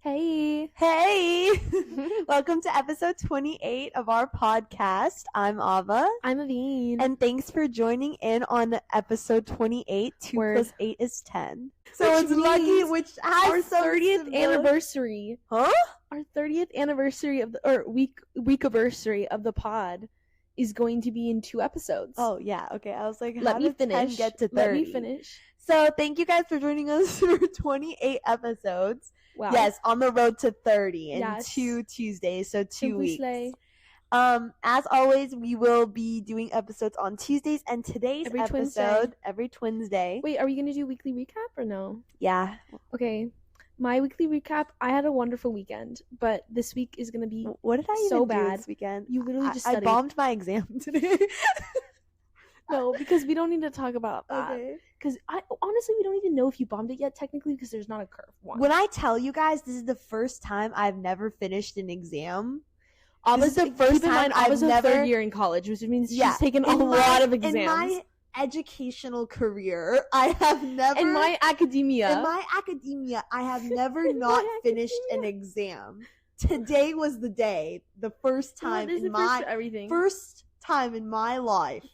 Hey. Welcome to episode 28 of our podcast. I'm Ava. I'm Aveen. And thanks for joining in on episode 28. 2 plus 8 is 10. So Which it's lucky, which has our some 30th anniversary. Huh? Our 30th anniversary of week-iversary of the pod is going to be in 2 episodes. Oh, yeah. Okay. I was like, Let how me did 10 finish. get to 30? Let me finish. So thank you guys for joining us for 28 episodes. Wow. Yes, on the road to 30 in Yes. 2 Tuesdays, so 2 Simply weeks. slay. As always, we will be doing episodes on Tuesdays, and today's Every episode every Wednesday. Wait, are we going to do weekly recap or no? Yeah. Okay. My weekly recap, I had a wonderful weekend, but this week is going to be What did I even so do bad. this weekend? You literally just I studied. bombed my exam today. No, because we don't need to talk about that. Okay. Because honestly, we don't even know if you bombed it yet, technically, because there's not a curve one. When I tell you guys, this is the first time I've never finished an exam. This is the first time I've was never. a third year in college, which means Yeah, she's taken a in lot my- of exams. In my educational career, I have never. In my academia, I have never not finished an exam. Today was the day, the first time This is in the first my for everything. first time in my life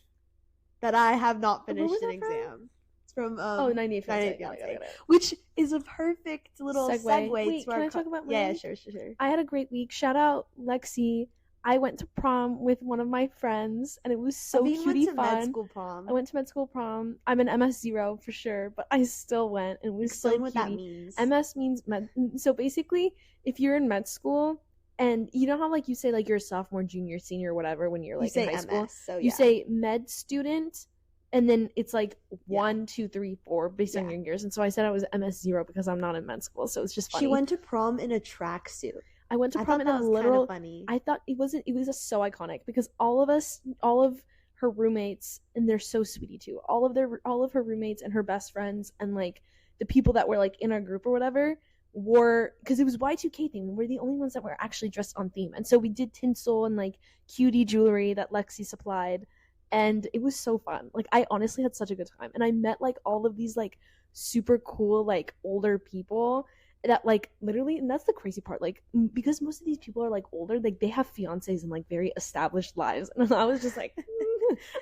that I have not What finished was an that from? exam. It's from 98 98 Fiancé. Got it. which is a perfect little segue Wait, to can our I talk about mine? Yeah, sure. I had a great week. Shout out Lexi. I went to prom with one of my friends, and it was so Aveen cutie went to fun. med school prom. I went to med school prom. I'm an MS0 for sure, but I still went, and it was Explain so what cutie. that means. MS means med. So basically, if you're in med school, and you know how like you say like you're a sophomore, junior, senior, whatever when you're like you say in high school, MS, so you say med student, and then it's like 1, 2, 3, 4 based on your years. And so I said I was MS0 because I'm not in med school, so it's just funny. She went to prom in a tracksuit. I went to prom in thought a that was literal. kinda funny. I thought it was just so iconic because all of her roommates, and they're so sweetie too. All of her roommates and her best friends and like the people that were like in our group or whatever wore, because it was Y2K theme. We're the only ones that were actually dressed on theme, and so we did tinsel and like cutie jewelry that Lexi supplied, and it was so fun. Like I honestly had such a good time, and I met like all of these like super cool like older people that like literally, and that's the crazy part, like because most of these people are like older, like they have fiancés and like very established lives, and I was just like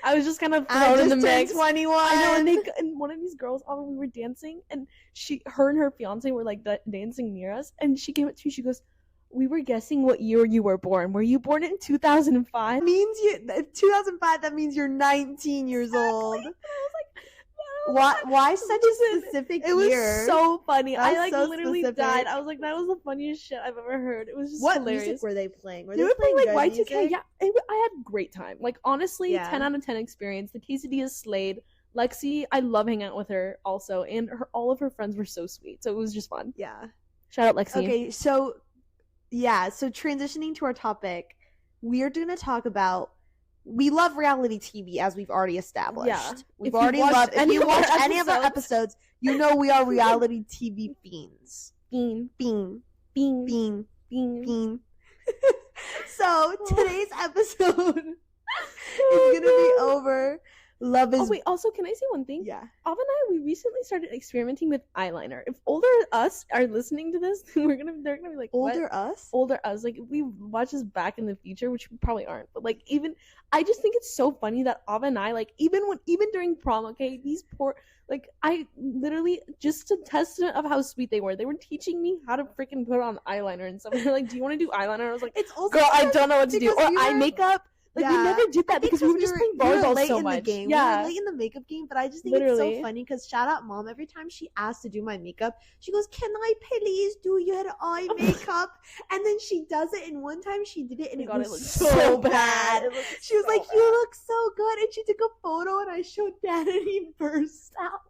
I was just kind of thrown in the mix. 21. I know, and one of these girls, we were dancing, and her and her fiance were like dancing near us, and she came up to me, she goes, "We were guessing what year you were born. Were you born in 2005?" means 2005. That means you're 19 years old. And I was like, no. Why such a specific It was year? so funny. That's I like so literally specific. died. I was like, that was the funniest shit I've ever heard. It was just What hilarious. music were they playing? They were playing like good Y2K. music? Yeah, I had a great time. Like honestly, Yeah. 10 out of 10 experience. The quesadillas slayed. Lexi, I love hanging out with her also, and all of her friends were so sweet. So it was just fun. Yeah. Shout out Lexi. Okay, so transitioning to our topic, we're going to talk about, we love reality TV, as we've already established. Yeah. We've If you already watched loved, if any you of our watch any of our episodes, you know we are reality TV fiends. Bean. Bean. Bean. Bean. Bean. Bean. So, today's episode is going to be over. Love is... Oh wait, also can I say one thing? Yeah. Ava and I, we recently started experimenting with eyeliner. If older us are listening to this, they're gonna be like, what? Older us, like if we watch this back in the future, which we probably aren't, but like even I just think it's so funny that Ava and I, like even during prom, okay, these poor, like I literally, just a testament of how sweet they were teaching me how to freaking put on eyeliner and stuff. They're like, do you want to do eyeliner? I was like, It's also girl, I don't know what to do. Or eye were... makeup. Like Yeah. we never did that because we were just playing volleyball late so in much. The game. Yeah, we were late in the makeup game, but I just think it's Literally. so funny because shout out mom. Every time she asks to do my makeup, she goes, "Can I please do your eye makeup?" And then she does it. And one time she did it, and God, it it was looked so so bad. bad. It looked She was so like, bad. "You look so good," and she took a photo, and I showed Dad, and he burst out.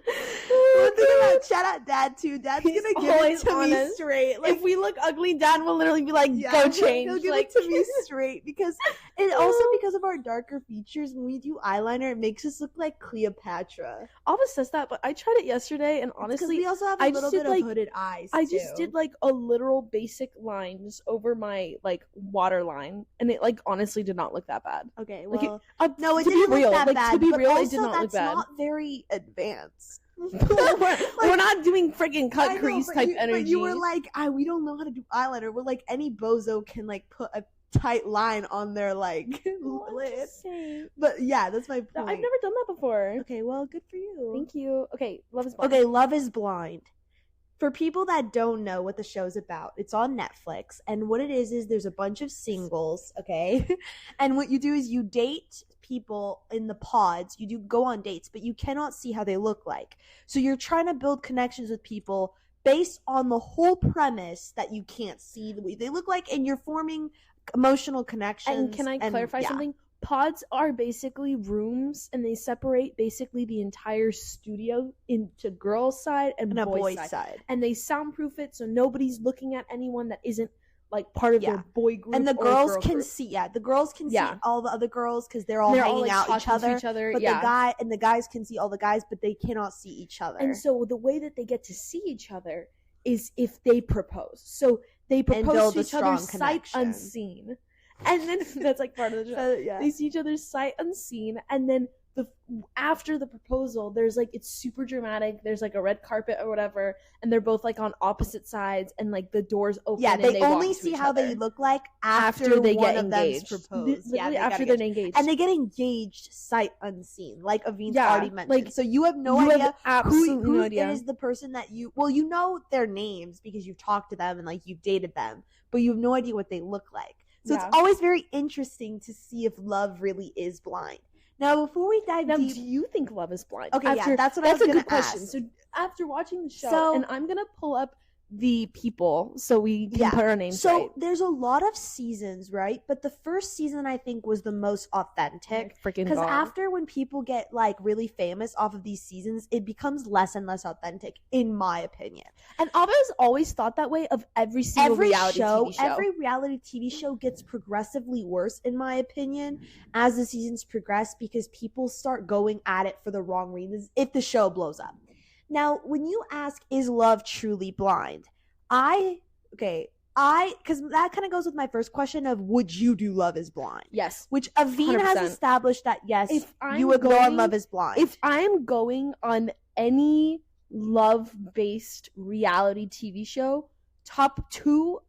One thing about shout out Dad too. Dad's He's gonna give it always to me honest. straight. Like If we look ugly, Dad will literally be like, yeah, "Go change." He'll give like, it to me straight because, and also because of our darker features. When we do eyeliner, it makes us look like Cleopatra. Ava says that, but I tried it yesterday, and Because honestly, we also have a I little just did, bit like- of hooded eyes. I just too. did like a literal basic lines over my like waterline, and it like honestly did not look that bad. Okay, Like, well, it, no, it to be didn't real, look that like, bad. to be but real, also it did not look that's bad. not very advanced. we're not doing freaking cut crease type energy. But you were like, we don't know how to do eyeliner. We're like, any bozo can like put a tight line on their like lid. But yeah, that's my point. I've never done that before. Okay, well, good for you. Thank you. Okay, Love is Blind. Okay, Love is Blind. For people that don't know what the show's about, it's on Netflix, and what it is there's a bunch of singles, okay? And what you do is you date people in the pods. You do go on dates, but you cannot see how they look like. So you're trying to build connections with people based on the whole premise that you can't see the way they look like, and you're forming emotional connections. And can I clarify something? Pods are basically rooms, and they separate basically the entire studio into girls' side and boys' side. And they soundproof it so nobody's looking at anyone that isn't like part of their boy group. And the girls can see, the girls can see all the other girls because they're all hanging like, out each other. But the guys can see all the guys, but they cannot see each other. And so the way that they get to see each other is if they propose. So they propose to each other sight unseen. And then that's like part of the show. They see each other's sight unseen, and then after the proposal, there's like, it's super dramatic. There's like a red carpet or whatever, and they're both like on opposite sides, and like the doors open. Yeah, they only see how they look like after they one get of engaged. Proposed. Literally after they're engaged, and they get engaged sight unseen, like Aveen's already mentioned. Like, so you have no idea who is the person that you know their names because you've talked to them and like you've dated them, but you have no idea what they look like. So it's always very interesting to see if love really is blind. Now, before we dive deep, do you think Love is Blind? Okay, that's a good question. So after watching the show, and I'm gonna pull up the people so we can put our names right. So there's a lot of seasons, right? But the first season I think was the most authentic. Because after when people get like really famous off of these seasons, it becomes less and less authentic, in my opinion. And Abba's always thought that way of every single reality TV show. Every reality TV show gets progressively worse, in my opinion, as the seasons progress, because people start going at it for the wrong reasons if the show blows up. Now, when you ask, is love truly blind? Because that kind of goes with my first question of, would you do Love is Blind? Yes. Which Aveen 100%. Has established that, yes, you would go on Love is Blind. If I'm going on any love-based reality TV show, top two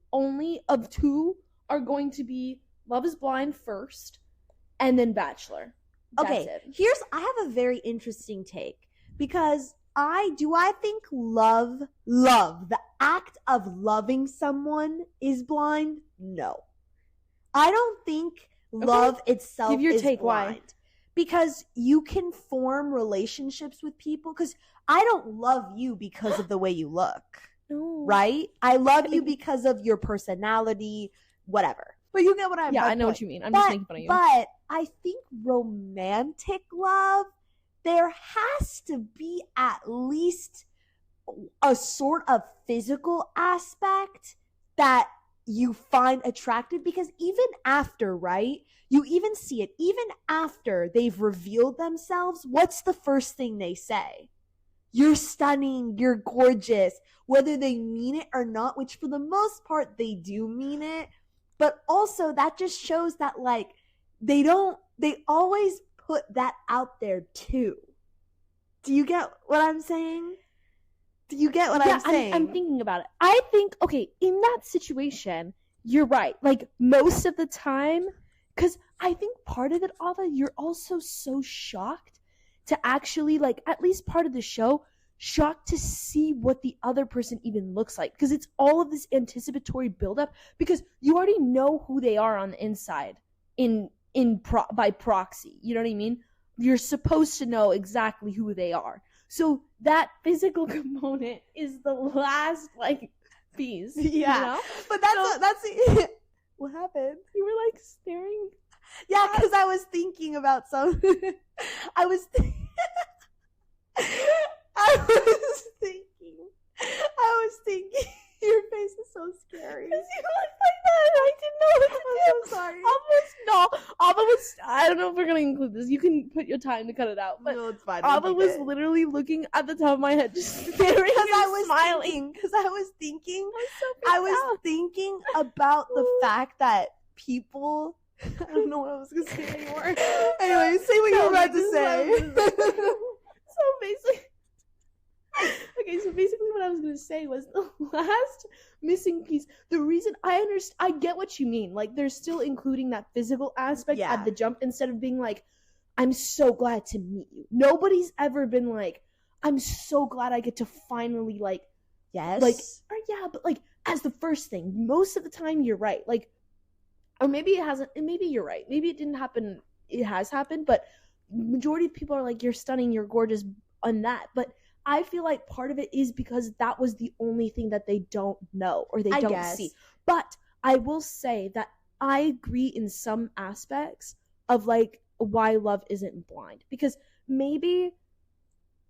are going to be Love is Blind first, and then Bachelor. That's it. I have a very interesting take, because I think love, the act of loving someone is blind? No. I don't think love itself Give your is take. blind. Why? Because you can form relationships with people, because I don't love you because of the way you look. No. Right? I love you because of your personality, whatever. But you get what I'm saying. Yeah, I know what you mean. I'm just making fun of you. But I think romantic love, there has to be at least a sort of physical aspect that you find attractive, because even after, right? You even see it, even after they've revealed themselves, what's the first thing they say? You're stunning, you're gorgeous, whether they mean it or not, which for the most part they do mean it. But also that just shows that like they always put that out there too. Do you get what I'm saying? I'm saying? I'm thinking about it. I think, in that situation, you're right. Like, most of the time, because I think part of it, Ava, you're also so shocked to actually, like, at least part of the show, shocked to see what the other person even looks like. Because it's all of this anticipatory buildup, because you already know who they are on the inside by proxy. You know what I mean? You're supposed to know exactly who they are. So that physical component is the last, like, piece. Yeah. You know? But that's what happened? You were, like, staring. Yeah, because I was thinking about I was thinking your face is so scary. Because you looked like that and I didn't know what to do. I'm so sorry. I don't know if we're going to include this. You can put your time to cut it out. But no, it's fine. Ava was literally looking at the top of my head, just staring and smiling. Because I was thinking about the fact that people... I don't know what I was going to say anymore. Anyway, say what you were about to say. So basically... Okay, so basically what I was gonna say was the last missing piece. The reason I get what you mean. Like, they're still including that physical aspect at the jump instead of being like, I'm so glad to meet you. Nobody's ever been like, I'm so glad I get to finally like, like, or yeah, but like as the first thing. Most of the time, you're right. Like, or maybe it hasn't. And maybe you're right. Maybe it didn't happen. It has happened, but majority of people are like, you're stunning, you're gorgeous, on that. But I feel like part of it is because that was the only thing that they don't know or they don't see. But I will say that I agree in some aspects of like why love isn't blind. Because maybe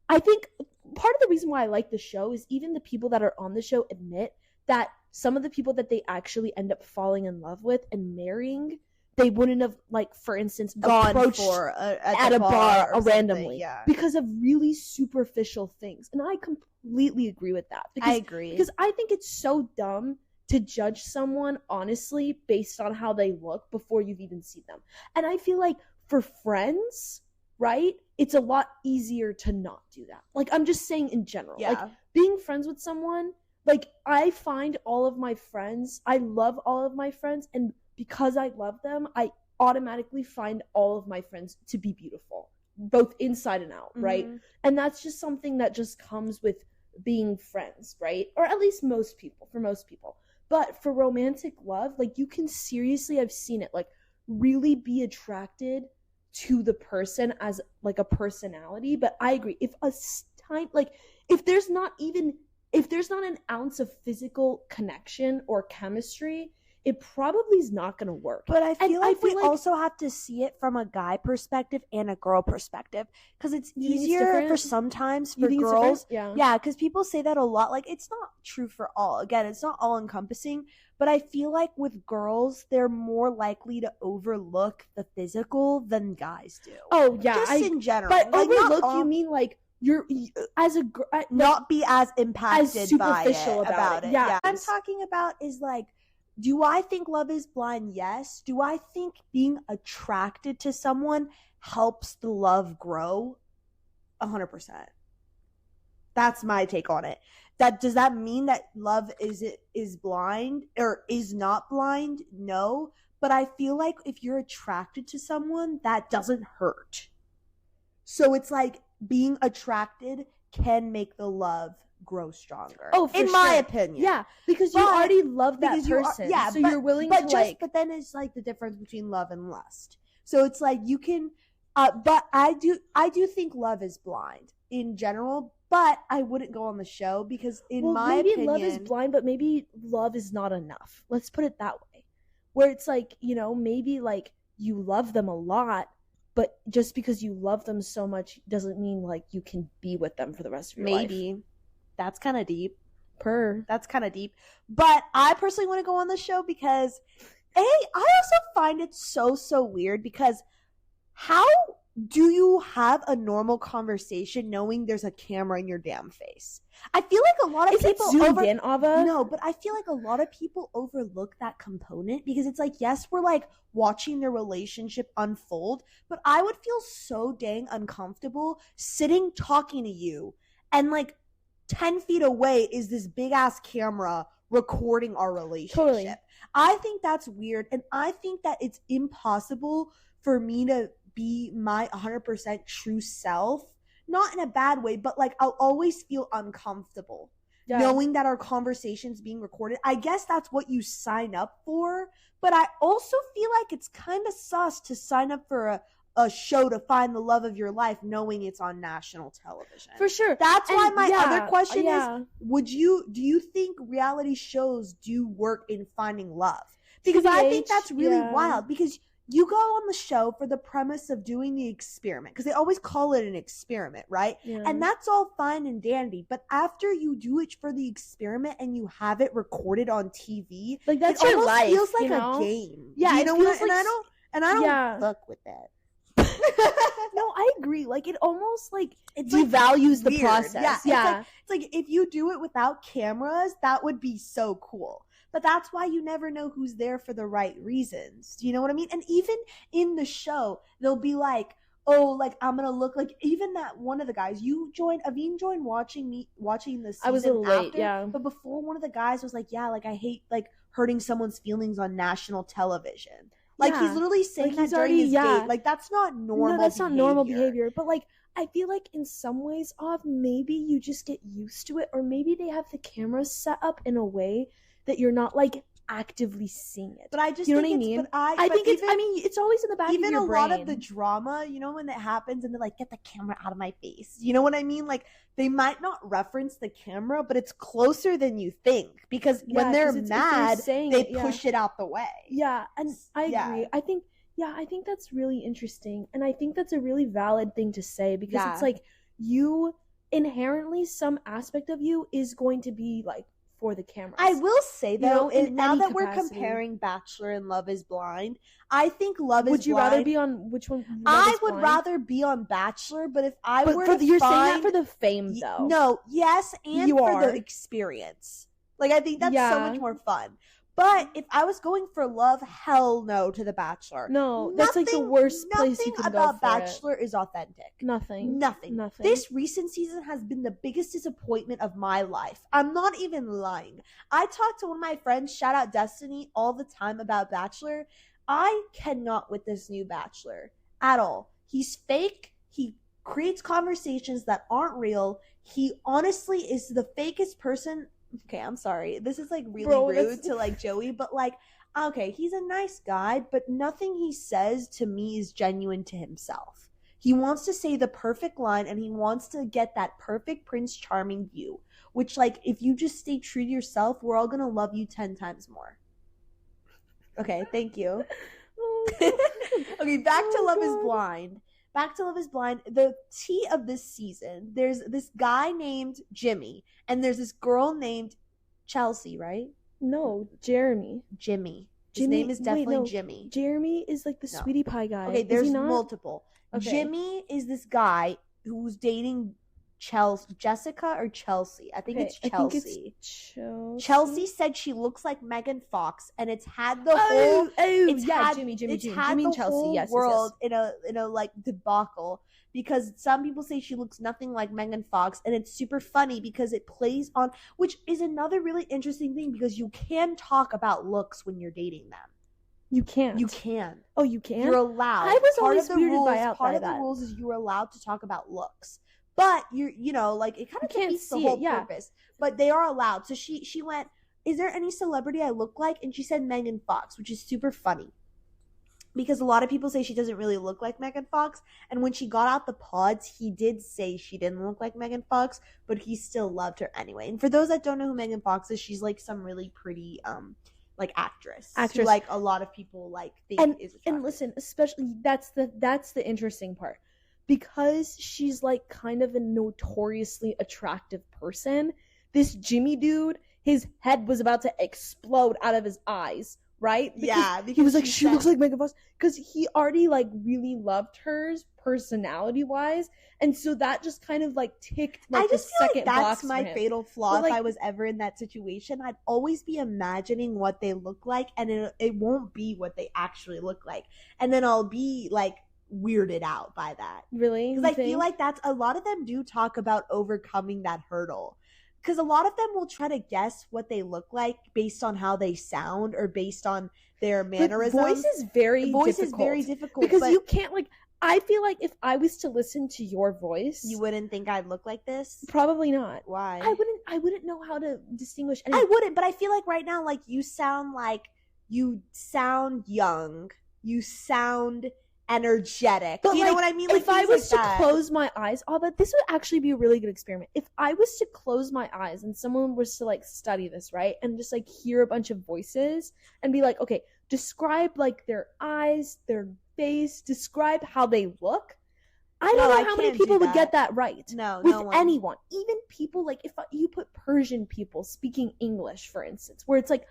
I think part of the reason why I like the show is even the people that are on the show admit that some of the people that they actually end up falling in love with and marrying, they wouldn't have, like, for instance, gone approached for at a bar randomly yeah. because of really superficial things. And I completely agree with that. Because, I agree. Because I think it's so dumb to judge someone honestly based on how they look before you've even seen them. And I feel like for friends, right, it's a lot easier to not do that. Like, I'm just saying in general. Yeah. Like, being friends with someone, like, I find all of my friends, I love all of my friends, and because I love them, I automatically find all of my friends to be beautiful, both inside and out, right? And that's just something that just comes with being friends, right? Or at least for most people. But for romantic love, like, you can seriously, I've seen it, like, really be attracted to the person as, like, a personality. But I agree, if there's not an ounce of physical connection or chemistry, it probably is not going to work. But I feel like we also have to see it from a guy perspective and a girl perspective, because it's easier for sometimes for girls. Yeah, because people say that a lot. Like, it's not true for all. Again, it's not all encompassing. But I feel like with girls, they're more likely to overlook the physical than guys do. Oh, yeah. Just in general. But like, overlook, you mean like you're as a girl, not be as impacted as superficial about it. Yeah. What I'm talking about is like, do I think love is blind? Yes. Do I think being attracted to someone helps the love grow? 100%. That's my take on it. Does that mean that love is blind or is not blind? No. But I feel like if you're attracted to someone, that doesn't hurt. So it's like being attracted can make the love grow stronger. Oh, for in my opinion. Yeah, because you already love that person. So you're willing to but then it's like the difference between love and lust. So it's like you can but I do think love is blind in general, but I wouldn't go on the show because my opinion, love is blind, but maybe love is not enough. Let's put it that way. Where it's like, maybe like you love them a lot, but just because you love them so much doesn't mean like you can be with them for the rest of your life. Maybe. That's kind of deep. That's kind of deep. But I personally want to go on the show because, I also find it so weird because how do you have a normal conversation knowing there's a camera in your damn face? I feel like a lot of people in, Ava? No, but I feel like a lot of people overlook that component because it's like, yes, we're like watching their relationship unfold, but I would feel so dang uncomfortable sitting talking to you and like 10 feet away is this big ass camera recording our relationship. Totally. I think that's weird, and I think that it's impossible for me to be my 100% true self, not in a bad way, but like I'll always feel uncomfortable knowing that our conversation's being recorded. I guess that's what you sign up for, but I also feel like it's kind of sus to sign up for a show to find the love of your life knowing it's on national television. For sure. That's why my other question is, do you think reality shows do work in finding love? Because I think that's really wild, because you go on the show for the premise of doing the experiment, because they always call it an experiment, right? Yeah. And that's all fine and dandy, but after you do it for the experiment and you have it recorded on TV, like that's your life. It feels like a game. Yeah, you know what? And I don't fuck with that. No, I agree. Like, it almost like it devalues the process. Yeah. It's like if you do it without cameras, that would be so cool. But that's why you never know who's there for the right reasons. Do you know what I mean? And even in the show, they'll be like, oh, like I'm gonna look like, even that one of the guys Aveen joined watching the season I was a little late, after, yeah. but before, one of the guys was like, yeah, like I hate like hurting someone's feelings on national television. Like he's Yeah. literally saying Like, that he's during already- his yeah. date. Like that's not normal. No, that's not normal behavior. behavior. But like, I feel like in some ways, maybe you just get used to it, or maybe they have the cameras set up in a way that you're not like actively seeing it. But I just you know think what I it's, mean? but I I but think it's. even, I mean, it's always in the back of even your a brain. lot of the drama, you know, when it happens and they're like, get the camera out of my face. You know what I mean? Like they might not reference the camera, but it's closer than you think, because when they're 'cause if mad, saying they it, yeah. push it out the way. Yeah, and I Yeah. agree. I think that's really interesting, and I think that's a really valid thing to say, because Yeah. it's like, you inherently, some aspect of you is going to be like for the cameras. I will say though, in now any that we're capacity. comparing Bachelor and Love is Blind, I think Love is Blind. Would you rather be on which one? Love I is would Blind? rather be on Bachelor, but if I But were for to you're find, saying that for the fame though. No, yes, and You for are. the experience. Like I think that's so Yeah. much more fun. But if I was going for love, hell no to The Bachelor. No, that's like the worst place you Nothing could go about for Bachelor is authentic. Nothing. Nothing. This recent season has been the biggest disappointment of my life. I'm not even lying. I talk to one of my friends, shout out Destiny, all the time about Bachelor. I cannot with this new Bachelor at all. He's fake. He creates conversations that aren't real. He honestly is the fakest person. Okay, I'm sorry. This is like really rude to like Joey, but like, okay, he's a nice guy, but nothing he says to me is genuine to himself. He wants to say the perfect line and he wants to get that perfect Prince Charming view, which, like, if you just stay true to yourself, we're all gonna love you 10 times more. Okay, thank you. Okay, back to Love is Blind. Back to Love is Blind. The tea of this season, there's this guy named Jimmy, and there's this girl named Chelsea, right? No, Jeremy. Jimmy. His name is definitely Jimmy. Jeremy is like the sweetie pie guy. Okay, there's multiple. Okay. Jimmy is this guy who's dating Jessica or Chelsea. I think it's Chelsea. I think it's Chelsea. Chelsea said she looks like Megan Fox, and it's had the whole Jimmy and Chelsea. Whole yes, world yes. in a like debacle, because some people say she looks nothing like Megan Fox, and it's super funny because it plays on, which is another really interesting thing, because you can talk about looks when you're dating them. You can't. You can. Oh, you can? You're allowed. I was always weirded by that. Part of the rules is you were allowed to talk about looks. But like it kind of defeats the whole purpose. But they are allowed. So she went, is there any celebrity I look like? And she said Megan Fox, which is super funny. Because a lot of people say she doesn't really look like Megan Fox. And when she got out the pods, he did say she didn't look like Megan Fox, but he still loved her anyway. And for those that don't know who Megan Fox is, she's like some really pretty like actress who, like, a lot of people like think is attractive. And listen, especially that's the interesting part. Because she's like kind of a notoriously attractive person, this Jimmy dude, his head was about to explode out of his eyes, right? Because he was like, she looks like Megan Fox, because he already like really loved hers personality wise, and so that just kind of like ticked like I just the feel second like box that's my fatal flaw. But, like, if I was ever in that situation, I'd always be imagining what they look like, and it won't be what they actually look like, and then I'll be like weirded out by that. Really? Because I feel like that's, a lot of them do talk about overcoming that hurdle. Because a lot of them will try to guess what they look like based on how they sound or based on their mannerisms. But voice is very difficult. Because you can't, like, I feel like if I was to listen to your voice, you wouldn't think I'd look like this? Probably not. Why? I wouldn't know how to distinguish anything. I wouldn't, but I feel like right now, like, you sound young. You sound energetic. But you know what I mean? Like, if I was to close my eyes, this would actually be a really good experiment. If I was to close my eyes and someone was to like study this, right, and just like hear a bunch of voices and be like, okay, describe like their eyes, their face, describe how they look. I don't know how many people would get that right. No, with no one. Anyone, even people like, if you put Persian people speaking English, for instance, where it's like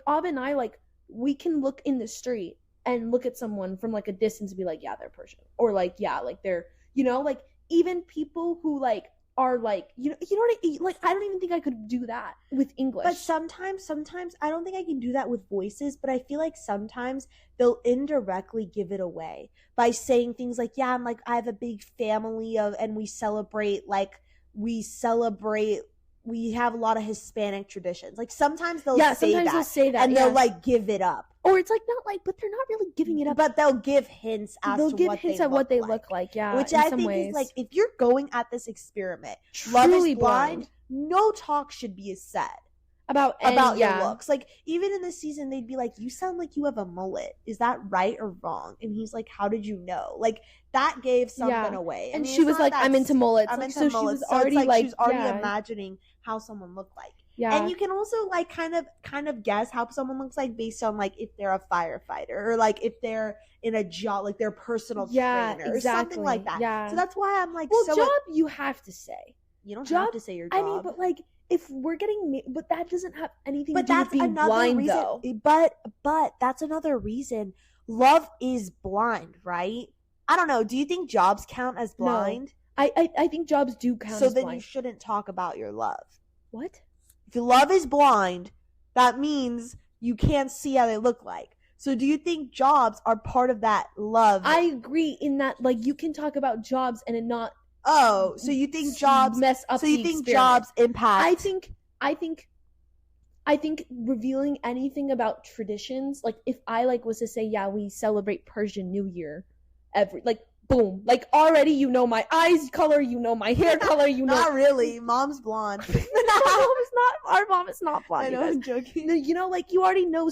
Ab and I, like, we can look in the street and look at someone from like a distance and be like, yeah, they're Persian, or like, yeah, like they're, you know, like even people who like are like, you know what like, I don't even think I could do that with English. But sometimes I don't think I can do that with voices, but I feel like sometimes they'll indirectly give it away by saying things like, yeah, I'm like, I have a big family and we have a lot of Hispanic traditions. Like sometimes they'll say that and they'll like give it up. Or it's like, not like, but they're not really giving it up. But they'll give hints what they look like, yeah. Which I think is like, if you're going at this experiment, Love is Blind, no talk should be said about your looks. Like, even in this season, they'd be like, you sound like you have a mullet. Is that right or wrong? And he's like, how did you know? Like, that gave something away. And she was like, I'm into mullets. So she was already like, she's already imagining how someone looked like. Yeah. And you can also like kind of guess how someone looks like based on like if they're a firefighter or like if they're in a job, like their personal trainer or something like that. Yeah. So that's why I'm like, job you have to say. You don't have to say your job. I mean, but like if we're getting, but that doesn't have anything to do with being blind, reason, though. But that's another reason. Love is Blind, right? I don't know. Do you think jobs count as blind? No. I think jobs do count as blind. So then you shouldn't talk about your love. What? If your love is blind, that means you can't see how they look like. So do you think jobs are part of that love? I agree in that, like, you can talk about jobs and it not. Oh, so you think jobs mess up? So you think jobs impact? I think revealing anything about traditions, like if I like was to say, yeah, we celebrate Persian New Year boom, like already you know my eyes color, you know my hair color, you know. Not really. Mom's blonde. Our mom is not blonde. I know, I'm joking. You know, like you already know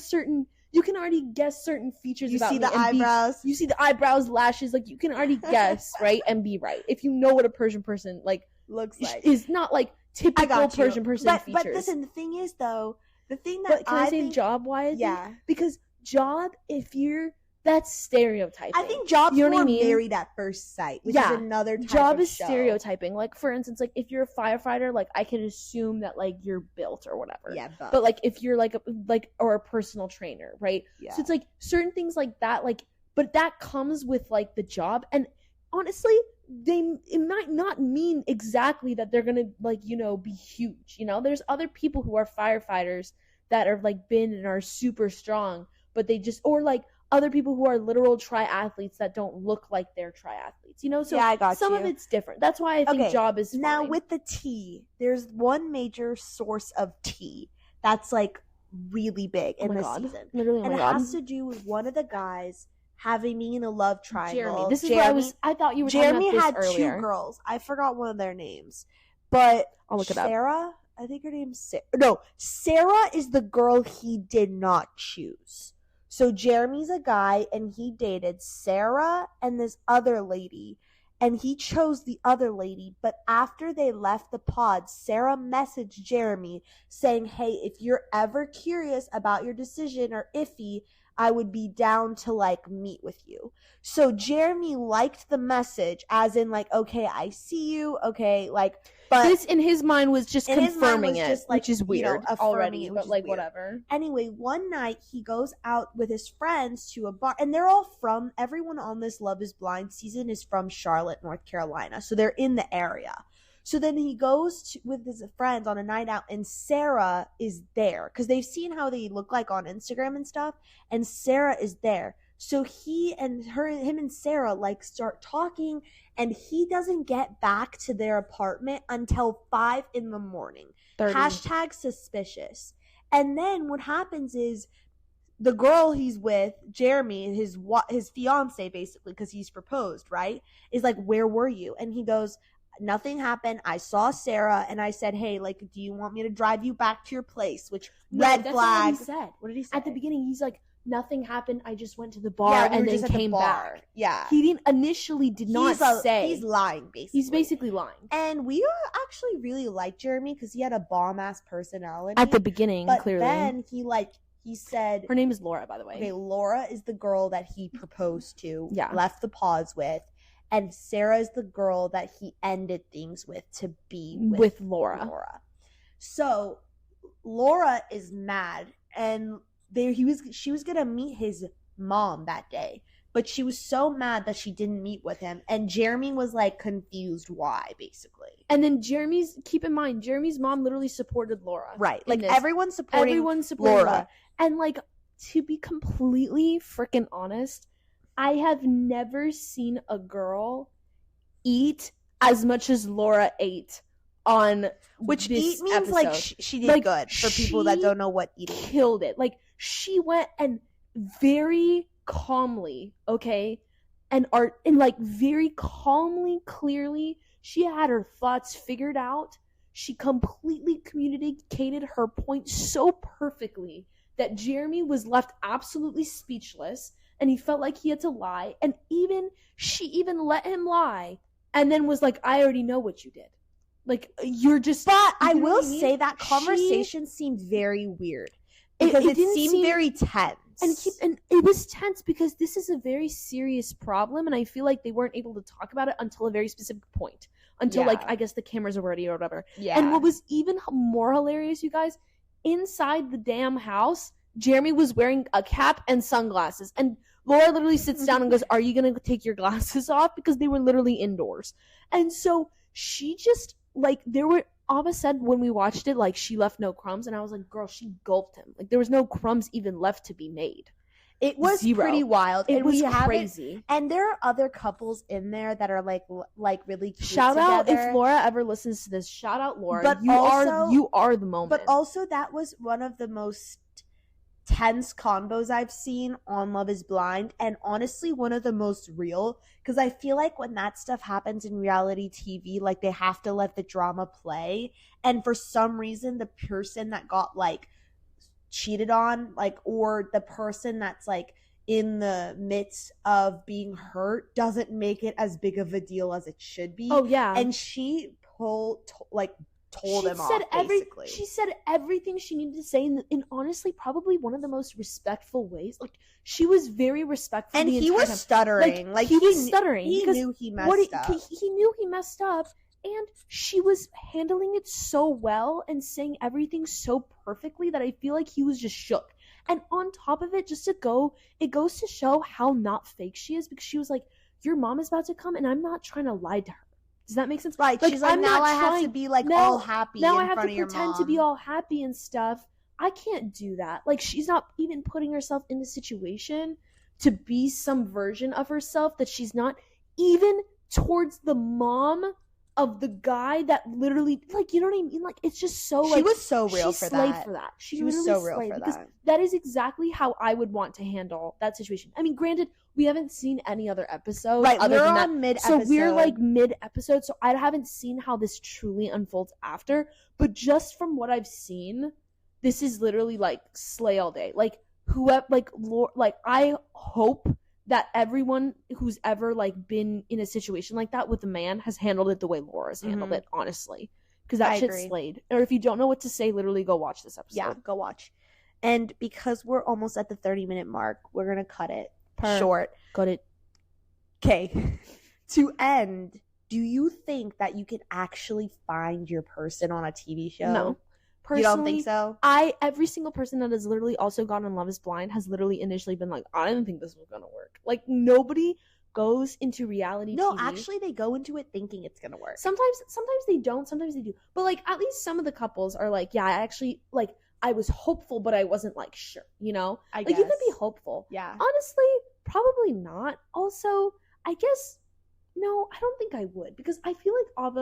you can already guess certain features about me. You see the eyebrows. You see the eyebrows, lashes, like you can already guess, right? And be right. If you know what a Persian person like looks like. Is not like typical Persian person features. But listen, the thing is though, can I say job-wise? Yeah. Because job, that's stereotyping. I think jobs more married at first sight, which is another type job of is show. Stereotyping. Like, for instance, like if you're a firefighter, like I can assume that like you're built or whatever. Yeah, but like if you're like or a personal trainer, right? Yeah. So it's like certain things like that, like, but that comes with like the job. And honestly, it might not mean exactly that they're gonna like, you know, be huge. You know, there's other people who are firefighters that are like been and are super strong, but they just, or like other people who are literal triathletes that don't look like they're triathletes, you know? So I got some of it's different. That's why I think job is fine. Now with the tea, there's one major source of tea that's like really big in this season. Literally, and it has to do with one of the guys having me in a love triangle. Jeremy. This is what I thought you were talking about this earlier. Jeremy had two girls. I forgot one of their names. But I'll look it up. Sarah, I think her name's Sarah. No, Sarah is the girl he did not choose. So Jeremy's a guy, and he dated Sarah and this other lady, and he chose the other lady. But after they left the pod, Sarah messaged Jeremy saying, hey, if you're ever curious about your decision or iffy, I would be down to like meet with you. So Jeremy liked the message as in like, okay, I see you. Okay, like, but this in his mind was just confirming it, just, like, which is weird, you know, already, but like weird. Whatever. Anyway, one night he goes out with his friends to a bar, and everyone on this Love is Blind season is from Charlotte, North Carolina. So they're in the area. So then he goes with his friends on a night out, and Sarah is there because they've seen how they look like on Instagram and stuff, and Sarah is there. So him and Sarah like start talking, and he doesn't get back to their apartment until 5 a.m. # suspicious. And then what happens is the girl he's with, Jeremy, his fiance basically, because he's proposed, right, is like, where were you? And he goes, nothing happened. I saw Sarah and I said, hey, like, do you want me to drive you back to your place? Which red flag. Not what he said. What did he say? At the beginning, he's like, nothing happened. I just went to the bar and then came back. Yeah. He did not say. He's lying, basically. He's basically lying. And we actually really liked Jeremy because he had a bomb-ass personality. At the beginning, but clearly. Then he said... Her name is Laura, by the way. Okay, Laura is the girl that he proposed to. Yeah. Left the pause with. And Sarah is the girl that he ended things with to be with Laura. So Laura is mad, and she was gonna meet his mom that day but she was so mad that she didn't meet with him, and Jeremy was like confused why, basically. And then keep in mind, Jeremy's mom literally supported Laura. Right. Like everyone's supporting Laura. And like, to be completely freaking honest, I have never seen a girl eat as much as Laura ate on which this eat means episode. like she did like, good for people that don't know what eating killed it. Like, she went and very calmly, okay, and like very calmly, clearly, she had her thoughts figured out. She completely communicated her point so perfectly that Jeremy was left absolutely speechless, and he felt like he had to lie, and she even let him lie, and then was like, I already know what you did. Like, you're just... But I will say that conversation seemed very weird. Because it seemed very tense. And it was tense because this is a very serious problem, and I feel like they weren't able to talk about it until a very specific point. Until, like, I guess the cameras are ready or whatever. Yeah. And what was even more hilarious, you guys, inside the damn house, Jeremy was wearing a cap and sunglasses. And Laura literally sits down and goes, are you going to take your glasses off? Because they were literally indoors. And so she just, like, there were... Ava said when we watched it, like, she left no crumbs, and I was like, girl, she gulped him. Like, there was no crumbs even left to be made. It was pretty wild. It was crazy. And there are other couples in there that are like really cute shout together. Out if Laura ever listens to this. Shout out Laura. But you are the moment. But also that was one of the most tense combos I've seen on Love is Blind, and honestly one of the most real, because I feel like when that stuff happens in reality TV, like, they have to let the drama play, and for some reason the person that got like cheated on, like, or the person that's like in the midst of being hurt doesn't make it as big of a deal as it should be. Oh yeah. And she told him off, basically. She said everything she needed to say in honestly probably one of the most respectful ways. Like, she was very respectful. And he was stuttering. Like, he was stuttering. He knew he messed up. He knew he messed up, and she was handling it so well and saying everything so perfectly that I feel like he was just shook. And on top of it, it goes to show how not fake she is, because she was like, your mom is about to come and I'm not trying to lie to her. Does that make sense? Right. She's like, now I have to be like all happy in front of your mom. Now I have to pretend to be all happy and stuff. I can't do that. Like, she's not even putting herself in the situation to be some version of herself that she's not, even towards the mom of the guy that literally, like, you know what I mean? Like, it's just so, like, she was so real for that. She was so real for that. That is exactly how I would want to handle that situation. I mean, granted, we haven't seen any other episode. Right, other we're than on that. mid-episode. So we're, like, mid-episode, so I haven't seen how this truly unfolds after. But just from what I've seen, this is literally, like, slay all day. Like, whoever, like, I hope that everyone who's ever, like, been in a situation like that with a man has handled it the way Laura's handled it, honestly. Because that shit's slayed. Or if you don't know what to say, literally go watch this episode. Yeah, go watch. And because we're almost at the 30-minute mark, we're going to cut it short. Cut it. Okay. To end, do you think that you can actually find your person on a TV show? No. Personally, you don't think so? Every single person that has literally also gone on Love is Blind has literally initially been like, I didn't think this was going to work. Like, nobody goes into reality No, TV. actually, they go into it thinking it's going to work. Sometimes they don't. Sometimes they do. But, like, at least some of the couples are like, yeah, I actually, like, I was hopeful, but I wasn't, like, sure, you know? I guess. You could be hopeful. Yeah. Honestly, probably not. Also, I guess, no, I don't think I would. Because I feel like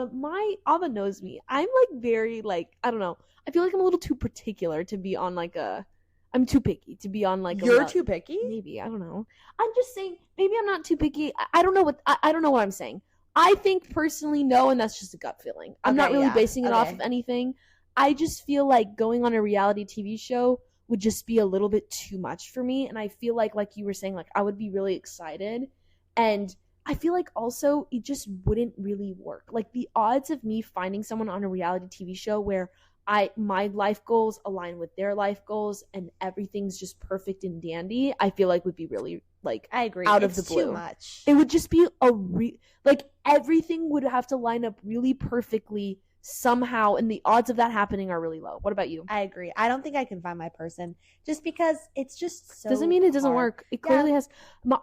Ava knows me. I'm, like, very, like, I don't know. I feel like I'm a little too particular to be on, like, I'm too picky to be on, like, You're too picky? Maybe. I don't know. I'm just saying, maybe I'm not too picky. I don't know what I'm saying. I think personally no, and that's just a gut feeling. I'm not really basing it off of anything. I just feel like going on a reality TV show would just be a little bit too much for me. And I feel like you were saying, like, I would be really excited. And I feel like also it just wouldn't really work. Like, the odds of me finding someone on a reality TV show where my life goals align with their life goals and everything's just perfect and dandy, I feel like would be really, like, I agree. Out of the blue. Too much. It would just be like, everything would have to line up really perfectly somehow, and the odds of that happening are really low. What about you? I agree. I don't think I can find my person just because it's just so Doesn't mean it doesn't hard. work. It clearly has.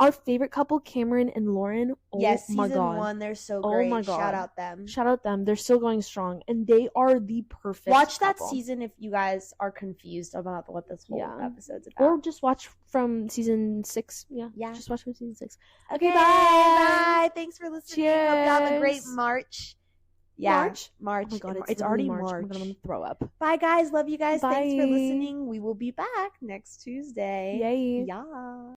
Our favorite couple, Cameron and Lauren. Oh Yes, my season God. 1, they're so Oh great. my God. Shout out them. Shout out them. They're still going strong, and they are the perfect Watch that couple. season if you guys are confused about what this whole episode's about. Or just watch from season 6. Yeah. Just watch from season 6. Okay, bye. Bye. Thanks for listening. Cheers. Hope you have a great March. Yeah, March. Oh my God, it's already March. I'm gonna throw up. Bye, guys. Love you guys. Bye. Thanks for listening. We will be back next Tuesday. Yay. Yeah.